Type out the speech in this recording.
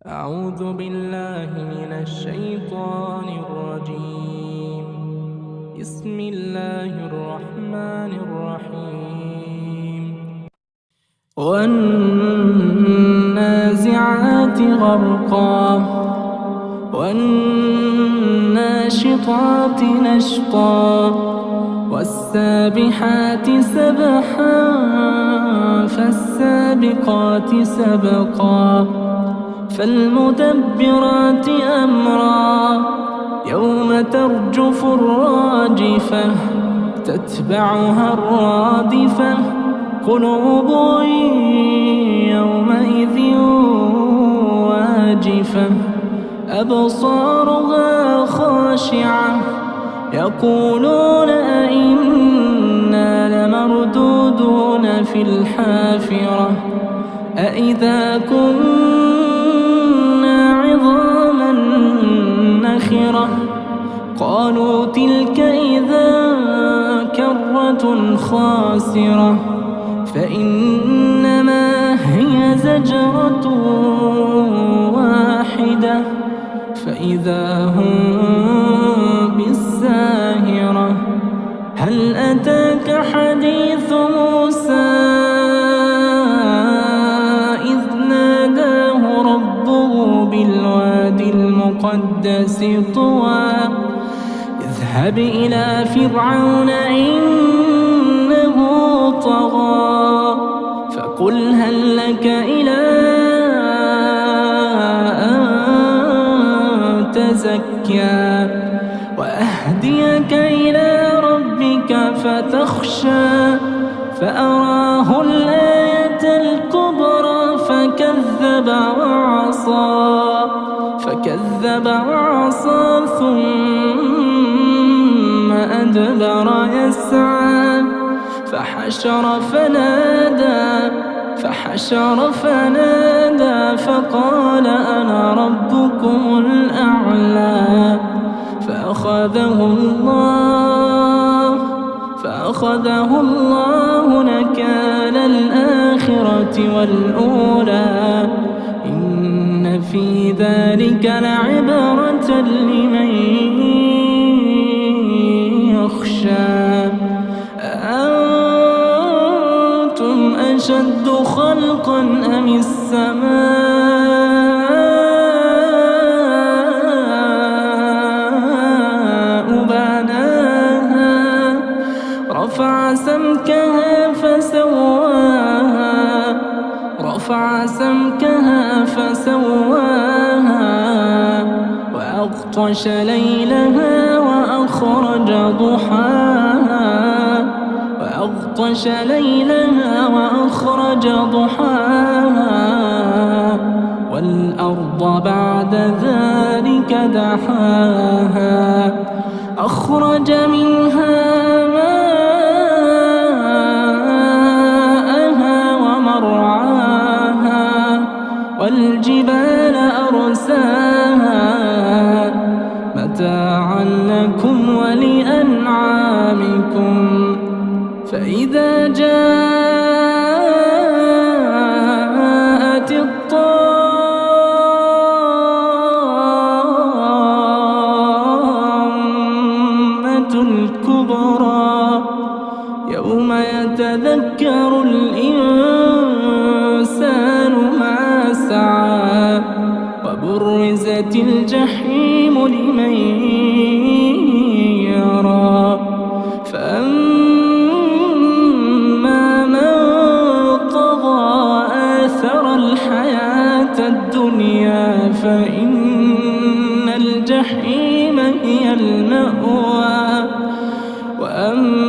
أعوذ بالله من الشيطان الرجيم. بسم الله الرحمن الرحيم. والنازعات غرقا والناشطات نشطا والسابحات سبحا فالسابقات سبقا فالمدبرات أمرا يوم ترجف الراجفة تتبعها الرادفة قلوب يومئذ واجفة أبصارها خاشعة يقولون أئنا لمردودون في الحافرة أئذا كنا عظاما نخرة قالوا تلك إذا كرة خاسرة فإنما هي زجرة واحدة فإذا هم بالساهرة هل أتاك حديث موسى إذ ناداه ربه بالوادي المقدس طوى اذهب إلى فرعون إنه طغى فقل هل لك إلى أن تزكى وأهديك إلى ربك فتخشى فأراه الآية الكبرى فكذب وعصى ثم أدبر يسعى فحشر فنادى فقال أنا ربكم الأعلى فأخذه الله نكال الآخرة والأولى إن في ذلك لعبرة لمن يخشى أأنتم أشد خلقا أم السماء بناها رفع سمكها فسواها وأغطش ليلها وأخرج ضحاها والأرض بعد ذلك دحاها أخرج منها ماءها ومرعاها والجبال أرساها متاعا لكم ولأنعامكم فإذا جاءت الطامة الكبرى يوم يتذكر الإنسان ما سعى وبرزت الجحيم لمن يرى فأما من طغى آثر الحياة الدنيا فإن الجحيم هي المأوى وأما